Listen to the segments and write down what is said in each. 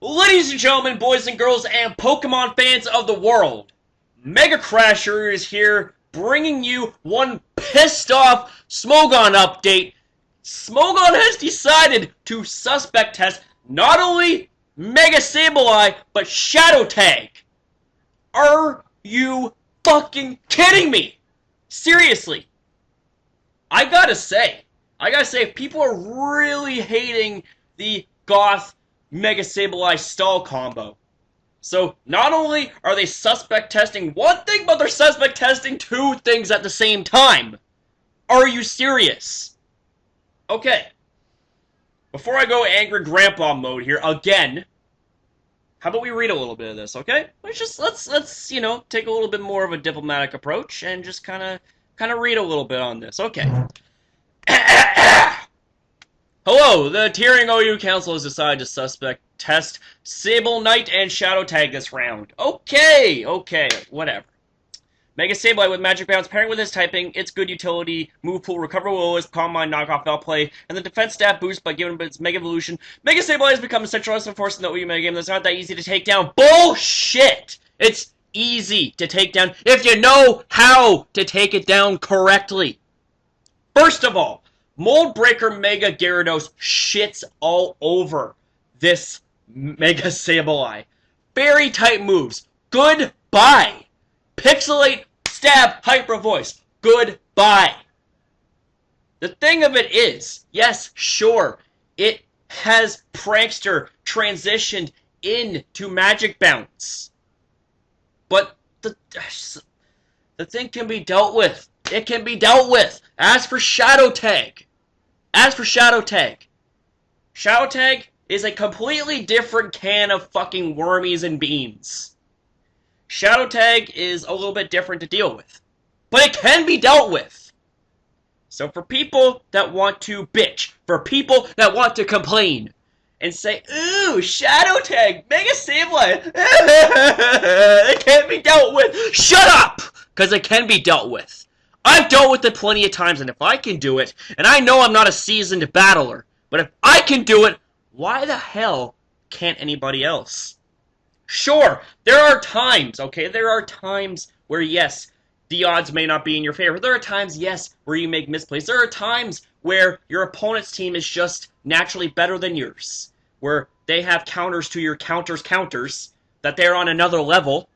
Ladies and gentlemen, boys and girls, and Pokemon fans of the world, Mega Crasher is here bringing you one pissed off Smogon update. Smogon has decided to suspect test not only Mega Sableye, but Shadow Tag. Are you fucking kidding me? Seriously. I gotta say, if people are really hating the Goth Mega Sableye stall combo. So, not only are they suspect testing one thing, but they're suspect testing two things at the same time. Are you serious? Okay. Before I go angry grandpa mode here again, how about we read a little bit of this, okay? Let's take a little bit more of a diplomatic approach and just kind of read a little bit on this. Okay. Hello, the Tearing OU Council has decided to suspect test Sablenite and Shadow Tag this round. Okay, whatever. Mega Sableye with Magic Bounce, pairing with his typing, its good utility, move pool, recover willows, calm mind, knockoff, outplay, and the defense stat boost by giving it its Mega Evolution. Mega Sableye has become a centralized force in the OU Mega game that's not that easy to take down. Bullshit! It's easy to take down if you know how to take it down correctly. First of all, Mold Breaker Mega Gyarados shits all over this Mega Sableye. Fairy type moves. Goodbye. Pixelate, Stab, Hyper Voice. Goodbye. The thing of it is, yes, sure, it has Prankster transitioned into Magic Bounce. But the thing can be dealt with. It can be dealt with. As for Shadow Tag, Shadow Tag is a completely different can of fucking wormies and beans. Shadow Tag is a little bit different to deal with, but it can be dealt with. So for people that want to bitch, for people that want to complain, and say, ooh, Shadow Tag, Mega Sableye, it can't be dealt with. Shut up! Because it can be dealt with. I've dealt with it plenty of times, and if I can do it, and I know I'm not a seasoned battler, but if I can do it, why the hell can't anybody else? Sure, there are times, okay, there are times where, yes, the odds may not be in your favor. There are times, yes, where you make misplays. There are times where your opponent's team is just naturally better than yours, where they have counters to your counters, that they're on another level.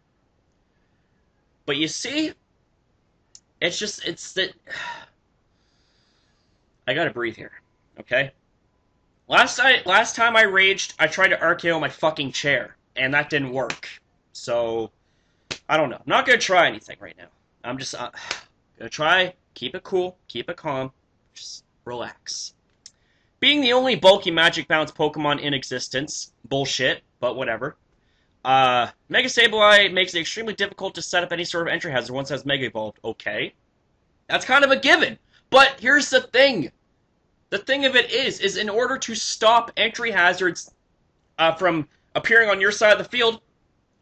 But you see, it's that I gotta breathe here, okay? Last time I raged, I tried to RKO my fucking chair, and that didn't work. So, I don't know. I'm not gonna try anything right now. I'm just gonna try, keep it cool, keep it calm, just relax. Being the only bulky Magic Bounce Pokemon in existence, bullshit, but whatever. Mega Sableye makes it extremely difficult to set up any sort of entry hazard once it has Mega Evolved. Okay. That's kind of a given. But here's the thing. The thing of it is in order to stop entry hazards from appearing on your side of the field,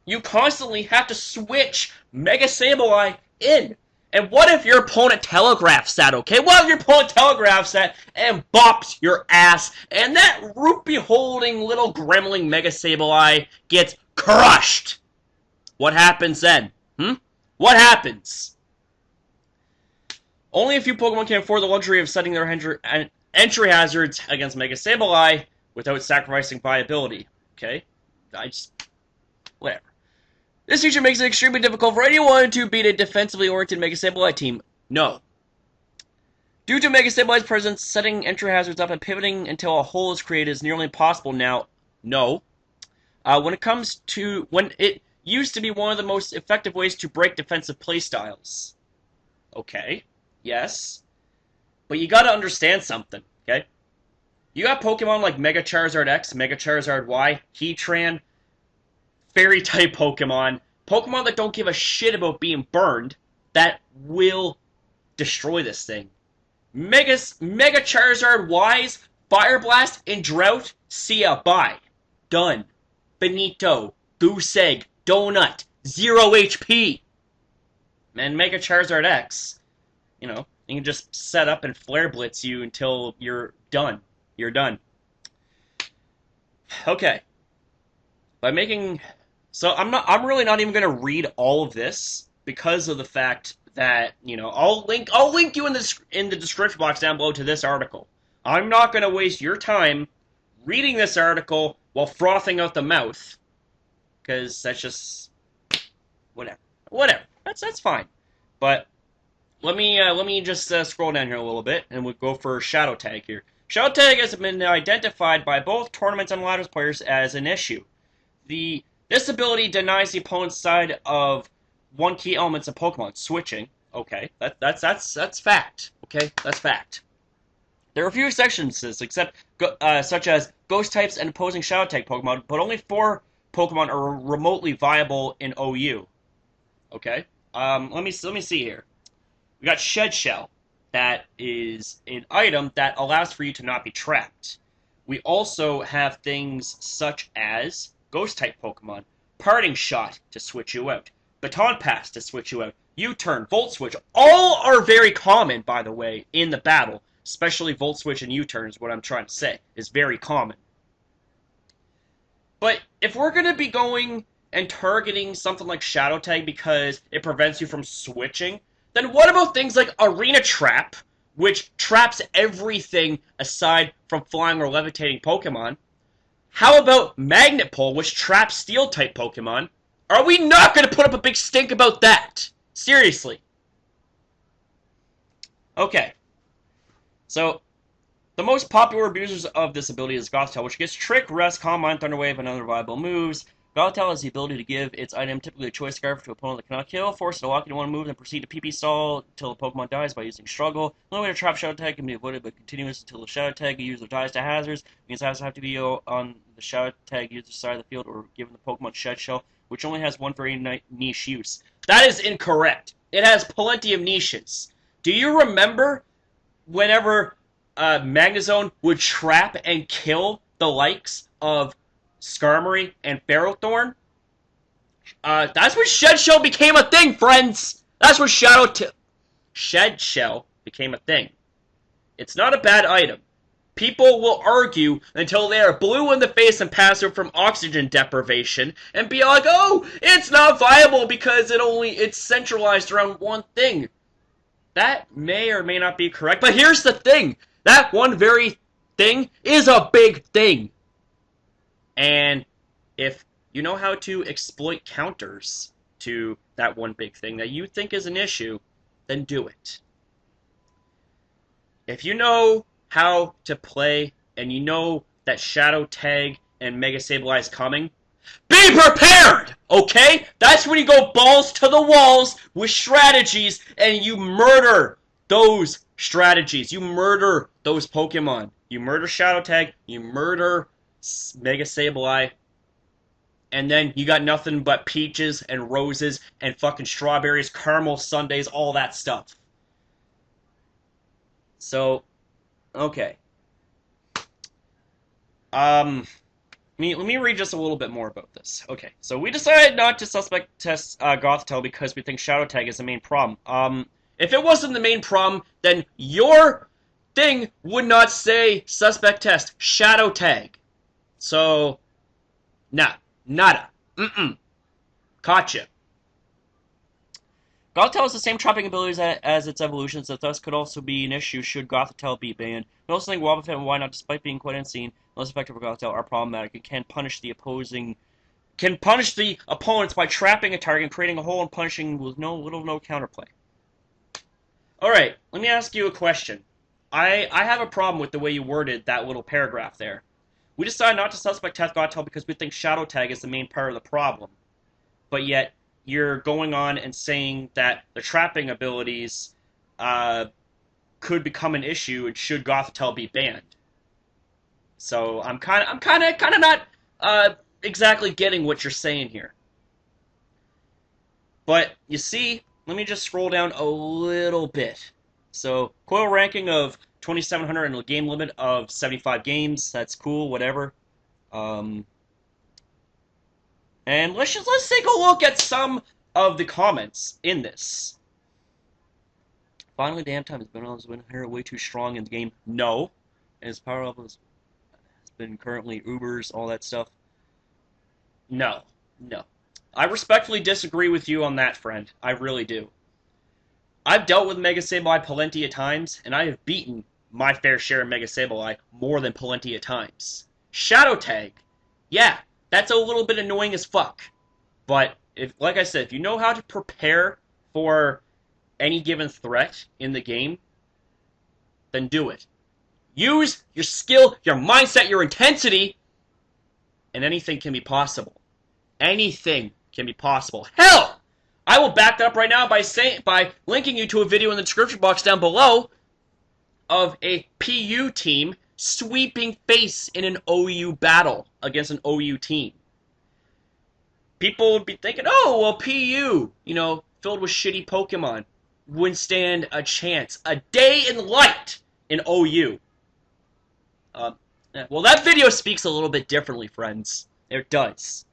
you constantly have to switch Mega Sableye in. And what if your opponent telegraphs that, okay? What if your opponent telegraphs that and bops your ass, and that root-beholding little gremlin Mega Sableye gets crushed? What happens then? What happens? Only a few Pokemon can afford the luxury of setting their entry hazards against Mega Sableye without sacrificing viability. Okay? Whatever. This feature makes it extremely difficult for anyone to beat a defensively oriented Mega Sableye team. No. Due to Mega Sableye's presence, setting entry hazards up and pivoting until a hole is created is nearly impossible now. No. When it used to be one of the most effective ways to break defensive playstyles. Okay. Yes. But you gotta understand something, okay? You got Pokemon like Mega Charizard X, Mega Charizard Y, Heatran, Fairy-type Pokemon that don't give a shit about being burned, that will destroy this thing. Mega Charizard Y's, Fire Blast, and Drought, see ya, bye. Done. Benito, Goose Egg, Donut, 0 HP. And Mega Charizard X, you can just set up and Flare Blitz you until you're done. You're done. Okay. by making so I'm really not even going to read all of this because of the fact that, I'll link you in the description box down below to this article. I'm not going to waste your time reading this article while frothing out the mouth, because that's just whatever. Whatever. That's fine. But let me just scroll down here a little bit, and we'll go for Shadow Tag here. Shadow Tag has been identified by both tournaments and ladders players as an issue. This ability denies the opponent's side of one key elements of Pokemon switching. Okay, that's fact. Okay, that's fact. There are a few exceptions to this, such as Ghost types and opposing Shadow Tag Pokemon, but only 4 Pokemon are remotely viable in OU. Okay, let me see here. We got Shed Shell. That is an item that allows for you to not be trapped. We also have things such as Ghost-type Pokemon, Parting Shot to switch you out, Baton Pass to switch you out, U-Turn, Volt Switch. All are very common, by the way, in the battle. Especially Volt Switch and U-Turn is what I'm trying to say. Is very common. But if we're going to be going and targeting something like Shadow Tag because it prevents you from switching, then what about things like Arena Trap, which traps everything aside from flying or levitating Pokemon? How about Magnet Pull, which traps Steel-type Pokemon? Are we not going to put up a big stink about that? Seriously. Okay. So, the most popular abusers of this ability is Gothitelle, which gets Trick, Rest, Calm Mind, Thunder Wave, and other viable moves. Gothitelle has the ability to give its item, typically a Choice Scarf, to an opponent that cannot kill, force it to lock into one move, then proceed to PP stall until the Pokemon dies by using Struggle. The only way to trap Shadow Tag can be avoided by continuous until the Shadow Tag user dies to hazards. It means hazards have to be on the Shadow Tag user's side of the field or given the Pokemon Shed Shell, which only has one very niche use. That is incorrect. It has plenty of niches. Do you remember whenever Magnezone would trap and kill the likes of Skarmory and Ferrothorn? That's when Shed Shell became a thing, friends! That's when Shed Shell became a thing. It's not a bad item. People will argue until they are blue in the face and passive from oxygen deprivation and be like, oh, it's not viable because it's centralized around one thing. That may or may not be correct, but here's the thing. That one very thing is a big thing. And if you know how to exploit counters to that one big thing that you think is an issue, then do it. If you know how to play and you know that Shadow Tag and Mega Sableye is coming, be prepared! Okay? That's when you go balls to the walls with strategies and you murder those strategies. You murder those Pokemon. You murder Shadow Tag, you murder Mega Sableye, and then you got nothing but peaches and roses and fucking strawberries, caramel sundaes, all that stuff. So, okay. Let me read just a little bit more about this. Okay, so we decided not to suspect test Gothitelle because we think Shadow Tag is the main problem. If it wasn't the main problem, then your thing would not say suspect test Shadow Tag. So, nada. Gotcha. Gothitelle has the same trapping abilities as its evolutions, that thus could also be an issue should Gothitelle be banned. We also think Wobbuffet and Wynot, despite being quite unseen, less effective for Gothitelle, are problematic and can punish the opponents by trapping a target and creating a hole and punishing with no counterplay. Alright, let me ask you a question. I have a problem with the way you worded that little paragraph there. We decided not to suspect test Gothitelle because we think Shadow Tag is the main part of the problem. But yet, you're going on and saying that the trapping abilities could become an issue and should Gothitelle be banned. So I'm kind of not exactly getting what you're saying here. But you see, let me just scroll down a little bit. So coil ranking of 2,700 and a game limit of 75 games. That's cool. Whatever. And let's take a look at some of the comments in this. Finally, damn time has been here way too strong in the game. No, and his power level has been currently Ubers, all that stuff. No. No. I respectfully disagree with you on that, friend. I really do. I've dealt with Mega Sableye plenty of times, and I have beaten my fair share of Mega Sableye more than plenty of times. Shadow Tag, yeah, that's a little bit annoying as fuck. But, like I said, if you know how to prepare for any given threat in the game, then do it. Use your skill, your mindset, your intensity, and anything can be possible. Anything can be possible. Hell! I will back that up right now by linking you to a video in the description box down below of a PU team sweeping face in an OU battle against an OU team. People would be thinking, oh, well, PU, filled with shitty Pokemon, wouldn't stand a chance. A day in light in OU. Well, that video speaks a little bit differently, friends. It does.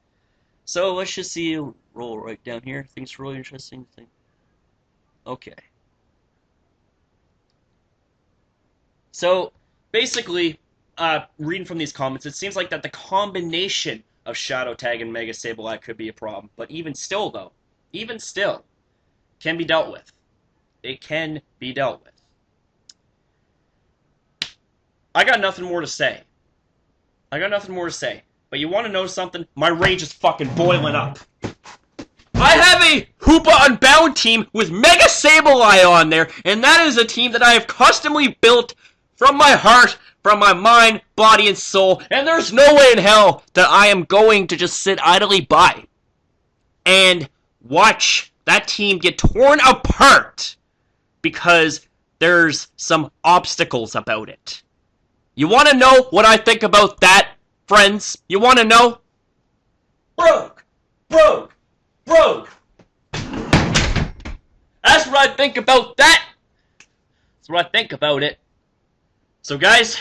So let's just see. Roll right down here. Things really interesting. Okay. So basically, reading from these comments, it seems like that the combination of Shadow Tag and Mega Sableye could be a problem. But even still, though, can be dealt with. It can be dealt with. I got nothing more to say. But you want to know something? My rage is fucking boiling up. I have a Hoopa Unbound team with Mega Sableye on there, and that is a team that I have customly built from my heart, from my mind, body, and soul, and there's no way in hell that I am going to just sit idly by and watch that team get torn apart because there's some obstacles about it. You want to know what I think about that, friends? You want to know? Broke! That's what I think about that! That's what I think about it. So guys,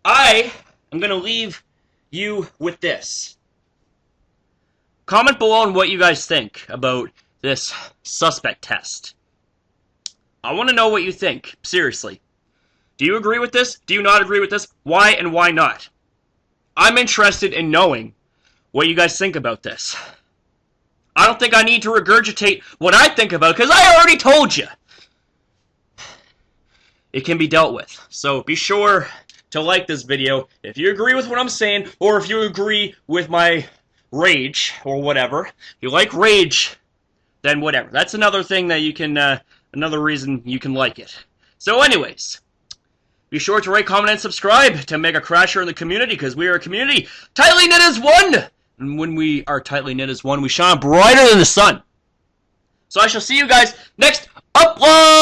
I am going to leave you with this. Comment below on what you guys think about this suspect test. I want to know what you think, seriously. Do you agree with this? Do you not agree with this? Why and why not? I'm interested in knowing what you guys think about this. I don't think I need to regurgitate what I think about it, because I already told you. It can be dealt with. So be sure to like this video if you agree with what I'm saying, or if you agree with my rage, or whatever. If you like rage, then whatever. That's another thing that you can, another reason you can like it. So anyways, be sure to rate, comment, and subscribe to make a crasher in the community, because we are a community tightly knit as one! And when we are tightly knit as one, we shine brighter than the sun. So I shall see you guys next upload!